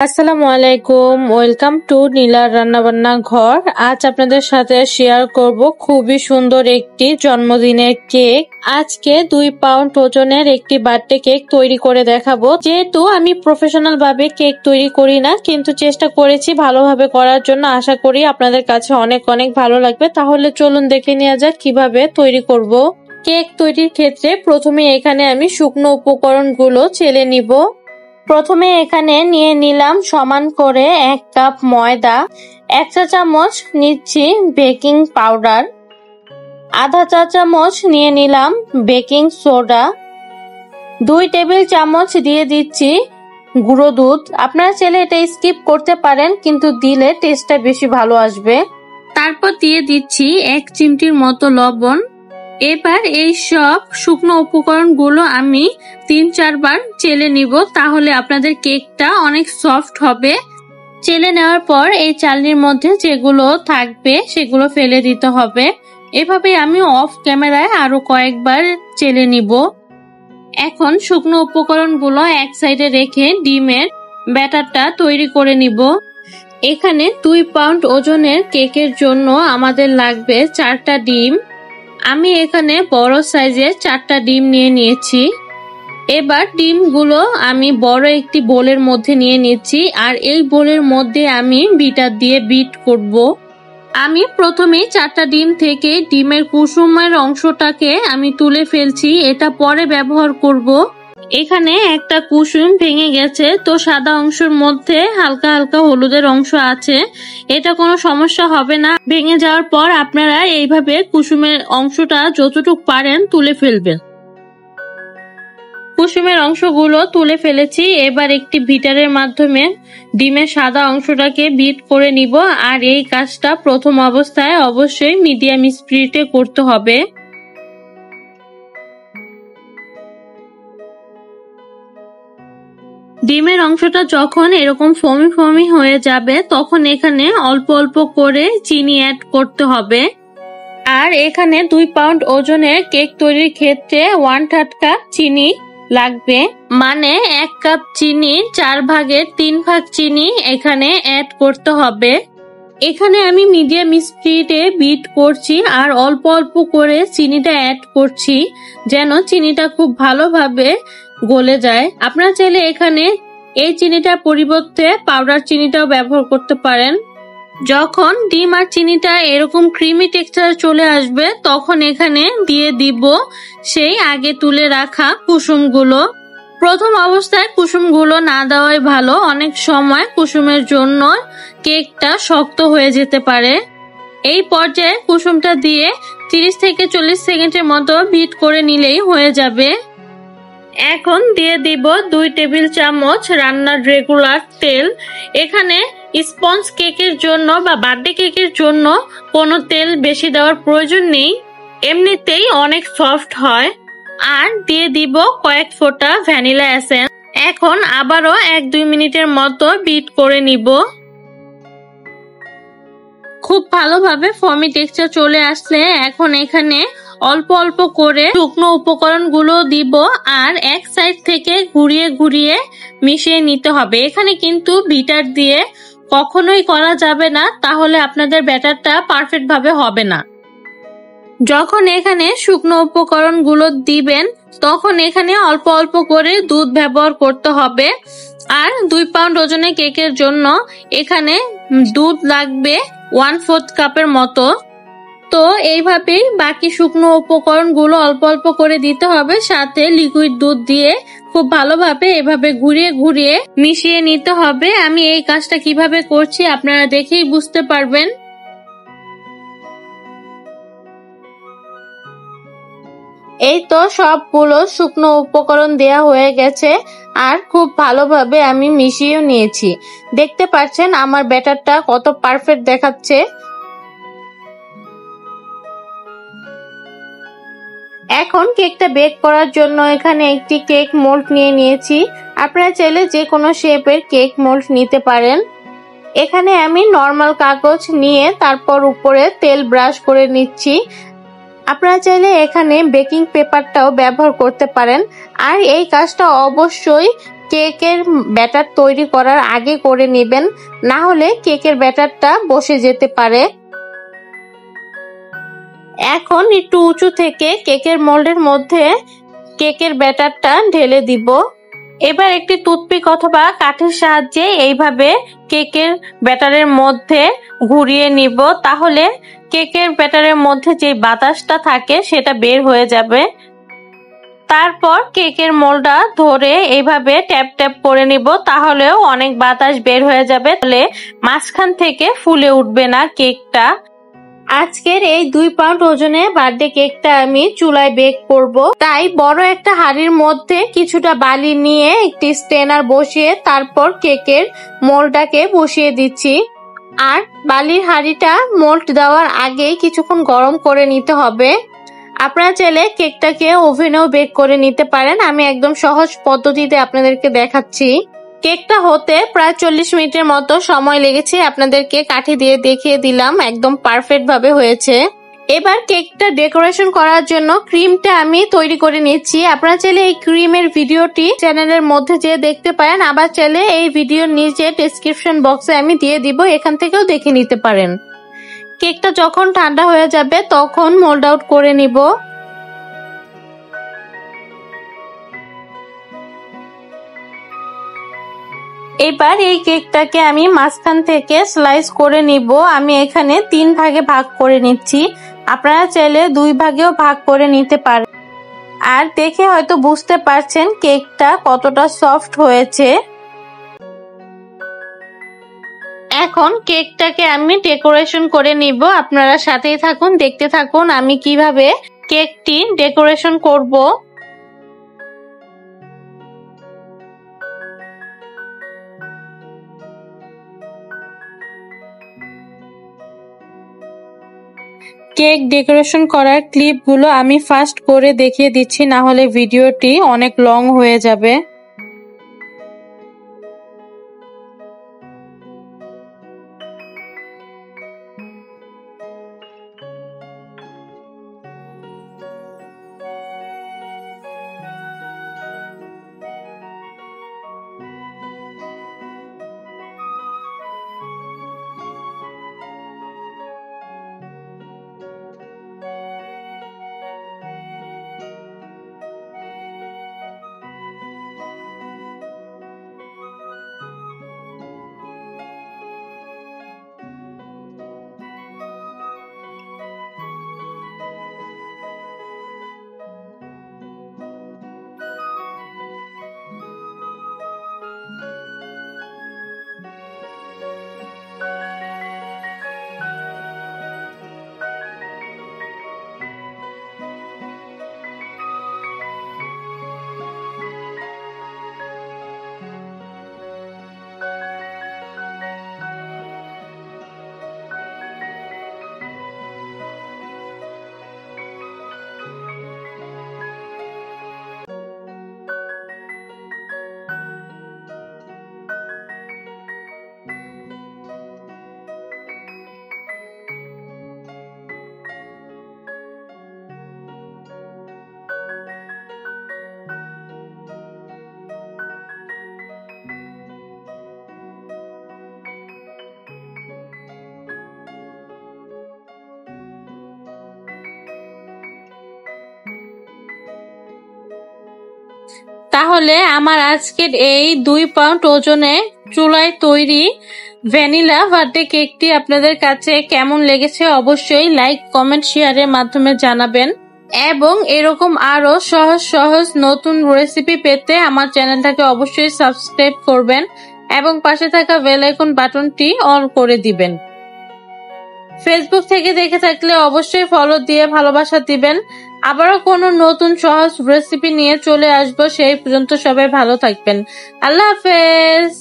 আসসালামু আলাইকুম, welcome to নীলার রান্নাবান্না ঘর। আজ আপনাদের সাথে শেয়ার করব খুবই সুন্দর একটি জন্মদিনের কেক। আজকে 2 পাউন্ড ওজনের একটি বার্থডে কেক তৈরি করে দেখাবো। যেহেতু আমি প্রফেশনাল ভাবে কেক তৈরি করি না, কিন্তু চেষ্টা করেছি ভালোভাবে করার জন্য। আশা করি আপনাদের কাছে অনেক অনেক ভালো লাগবে। তাহলে চলুন দেখে নেওয়া যাক কিভাবে তৈরি করব। কেক তৈরির ক্ষেত্রে প্রথমে এখানে আমি শুকনো উপকরণগুলো চেলে নিব। প্রথমে এখানে নিয়ে নিলাম সমান করে 1 কাপ ময়দা, 1 চা চামচ নিচ্ছি বেকিং পাউডার, আধা চা চামচ নিয়ে নিলাম বেকিং সোডা, 2 টেবিল চামচ দিয়ে দিচ্ছি গুঁড়ো দুধ। আপনারা চাইলে এটা স্কিপ করতে পারেন, কিন্তু দিলে টেস্টটা বেশি ভালো আসবে। তারপর দিয়ে দিচ্ছি 1 চিমটির মতো লবণ। এবার এই সব শুকনো উপকরণগুলো আমি 3-4 বার চেলে নিব, তাহলে আপনাদের কেকটা অনেক সফট হবে। চেলে নেওয়ার পর এই চালনির মধ্যে যেগুলো থাকবে সেগুলো ফেলে দিতে হবে। এভাবে আমি অফ ক্যামেরায় আরো কয়েকবার চেলে নিব। এখন শুকনো উপকরণগুলো এক সাইডে রেখে ডিমের ব্যাটারটা তৈরি করে নিব। এখানে 2 পাউন্ড ওজনের কেকের জন্য আমাদের লাগবে 4টা ডিম। আমি এখানে বড় সাইজের 4টা ডিম নিয়ে নিয়েছি। এবার ডিমগুলো আমি বড় একটি বোলের মধ্যে নিয়ে নিচ্ছি, আর এই বোলের মধ্যে আমি বিটার দিয়ে বিট করব। আমি প্রথমেই 4টা ডিম থেকে ডিমের কুসুমের অংশটাকে আমি তুলে ফেলছি, এটা পরে ব্যবহার করব। এখানে একটা কুসুম ভেঙে গেছে, তো সাদা অংশের মধ্যে হালকা হালকা হলুদের অংশ আছে। এটা কোনো সমস্যা হবে না। ভেঙে যাওয়ার পর আপনারা এইভাবে কুসুমের অংশটা যতটুকু পারেন তুলে ফেলবেন। কুসুমের অংশগুলো তুলে ফেলেছি। এবার একটি বিটারের মাধ্যমে ডিমের সাদা অংশটাকে বিট করে নিব। আর এই কাজটা প্রথম অবস্থায় অবশ্যই মিডিয়াম স্পিডে করতে হবে। ডিমের অংশটা যখন এরকম ফোমি ফোমি হয়ে যাবে, তখন এখানে অল্প অল্প করে চিনি অ্যাড করতে হবে। আর এখানে 2 পাউন্ড ওজনের কেক তৈরির ক্ষেত্রে 1/3 কাপ চিনি লাগবে, মানে 1 কাপ চিনি 4 ভাগের 3 ভাগ চিনি এখানে অ্যাড করতে হবে। এখানে আমি মিডিয়াম স্পিডে বিট করছি আর অল্প অল্প করে চিনিটা অ্যাড করছি, যেন চিনিটা খুব ভালোভাবে গলে যায়। আপনারা চাইলে এখানে এই চিনিটার পরিবর্তে পাউডার চিনিটাও ব্যবহার করতে পারেন। যখন ডিম আর চিনিটা এরকম ক্রিমি টেক্সচার চলে আসবে, তখন এখানে দিয়ে দিব সেই আগে তুলে রাখা কুসুমগুলো। প্রথম অবস্থায় কুসুমগুলো না দেওয়াই ভালো, অনেক সময় কুসুমের জন্য কেকটা শক্ত হয়ে যেতে পারে। এই পর্যায়ে কুসুমটা দিয়ে 30 থেকে 40 সেকেন্ডের মতো বিট করে নিলেই হয়ে যাবে। এখন দিয়ে দিব 2 টেবিল চামচ রান্নার রেগুলার তেল। এখানে স্পঞ্জ কেকের জন্য বা বার্থডে কেকের জন্য কোনো তেল বেশি দেওয়ার প্রয়োজন নেই, এমনিতেই অনেক সফট হয়। আর দিয়ে দিব কয়েক ফোঁটা ভ্যানিলা এসেন্স। এখন আবারও 1-2 মিনিটের মতো বিট করে নিব। খুব ভালোভাবে ফর্মি টেক্সচার চলে আসলে এখন এখানে অল্প অল্প করে শুকনো উপকরণগুলো দিব, আর এক সাইড থেকে ঘুরিয়ে ঘুরিয়ে মিশিয়ে নিতে হবে। এখানে কিন্তু বিটার দিয়ে কখনোই করা যাবে না, তাহলে আপনাদের ব্যাটারটা পারফেক্ট ভাবে হবে না। যখন এখানে শুকনো উপকরণগুলো দিবেন, তখন এখানে অল্প অল্প করে দুধ ব্যবহার করতে হবে। আর 2 পাউন্ড ওজনের কেকের জন্য এখানে দুধ লাগবে 1/4 কাপের মতো। তো এইভাবেই বাকি শুকনো উপকরণগুলো অল্প অল্প করে দিতে হবে, সাথে লিকুইড দুধ দিয়ে খুব ভালোভাবে এভাবে ঘুরিয়ে ঘুরিয়ে মিশিয়ে নিতে হবে। আমি এই কাজটা কিভাবে করছি আপনারা দেখেই বুঝতে পারবেন। এই তো সবগুলো শুকনো উপকরণ দেয়া হয়ে গেছে, আর খুব ভালোভাবে আমি মিশিয়ে নিয়েছি। দেখতে পাচ্ছেন আমার ব্যাটারটা কত পারফেক্ট দেখাচ্ছে। এখন কেকটা বেক করার জন্য এখানে একটি কেক মোল্ড নিয়ে নিয়েছি। আপনারা চাইলে যে কোনো শেপের কেক মোল্ড নিতে পারেন। এখানে আমি নরমাল কাগজ নিয়ে তারপর উপরে তেল ব্রাশ করে নিচ্ছি। আপনারা চাইলে এখানে বেকিং পেপারটাও ব্যবহার করতে পারেন। আর এই কাজটা অবশ্যই কেকের ব্যাটার তৈরি করার আগে করে নেবেন, না হলে কেকের ব্যাটারটা বসে যেতে পারে। এখন একটু উঁচু থেকে কেকের মোল্ডের মধ্যে কেকের ব্যাটারটা ঢেলে দিব। এবার একটি টুথপিক অথবা কাঠির সাহায্যে এইভাবে কেকের ব্যাটারের মধ্যে ঘুরিয়ে নিব, তাহলে কেকের ব্যাটারের মধ্যে যে বাতাসটা থাকে সেটা বের হয়ে যাবে। তারপর কেকের মোল্ডটা ধরে এইভাবে ট্যাপ ট্যাপ করে নিব, তাহলেও অনেক বাতাস বের হয়ে যাবে, তাহলে মাঝখান থেকে ফুলে উঠবে না কেকটা। আজকের এই 2 পাউন্ড ওজনে বার্থডে কেকটা আমি চুলায় বেক করব, তাই বড় একটা হাঁড়ির মধ্যে কিছুটা বালি নিয়ে একটি স্ট্রেনার বসিয়ে তারপর কেকের মোল্ডটাকে বসিয়ে দিচ্ছি। আর বালির হাঁড়িটা মোল্ড দেওয়ার আগেই কিছুক্ষণ গরম করে নিতে হবে। আপনারা চাইলে কেকটাকে ওভেনেও বেক করে নিতে পারেন, আমি একদম সহজ পদ্ধতিতে আপনাদেরকে দেখাচ্ছি। কেকটা হতে প্রায় 40 মিনিটের মতো সময় লেগেছে, আপনাদেরকে কাঠি দিয়ে দেখিয়ে দিলাম, একদম পারফেক্ট ভাবে হয়েছে। এবার কেকটা ডেকোরেশন করার জন্য ক্রিমটা আমি তৈরি করে নিচ্ছি। আপনারা চাইলে এই ক্রিমের ভিডিওটি চ্যানেলের মধ্যে যে দেখতে পারেন, আবার চাইলে এই ভিডিওর নিচে ডেসক্রিপশন বক্সে আমি দিয়ে দিব, এখান থেকেও দেখে নিতে পারেন। কেকটা যখন ঠান্ডা হয়ে যাবে তখন মোল্ড আউট করে নিব। এবার এই কেকটাকে আমি মাঝখান থেকে স্লাইস করে নিব। আমি এখানে 3 ভাগে ভাগ করে নিচ্ছি, আপনারা চাইলে 2 ভাগেও ভাগ করে নিতে পারেন। আর দেখে হয়তো বুঝতে পারছেন কেকটা কতটা সফট হয়েছে। এখন কেকটাকে আমি ডেকোরেশন করে নিব, আপনারা সাথেই থাকুন, দেখতে থাকুন আমি কিভাবে কেকটি ডেকোরেশন করব। কেক ডেকোরেশন করার ক্লিপগুলো আমি ফাস্ট করে দেখিয়ে দিচ্ছি, না হলে ভিডিওটি অনেক লং হয়ে যাবে। তাহলে আমার আজকের এই 2 পাউন্ড ওজনে চুলায় তৈরি ভ্যানিলা বার্থডে কেকটি আপনাদের কাছে কেমন লেগেছে অবশ্যই লাইক, কমেন্ট, শেয়ারের মাধ্যমে জানাবেন। এবং এরকম আরো সহজ সহজ নতুন রেসিপি পেতে আমার চ্যানেলটাকে অবশ্যই সাবস্ক্রাইব করবেন এবং পাশে থাকা বেল আইকন বাটনটি অন করে দিবেন। ফেসবুক থেকে দেখে থাকলে অবশ্যই ফলো দিয়ে ভালোবাসা দিবেন। আবারও কোনো নতুন সহজ রেসিপি নিয়ে চলে আসবো, সেই পর্যন্ত সবাই ভালো থাকবেন। আল্লাহ হাফেজ।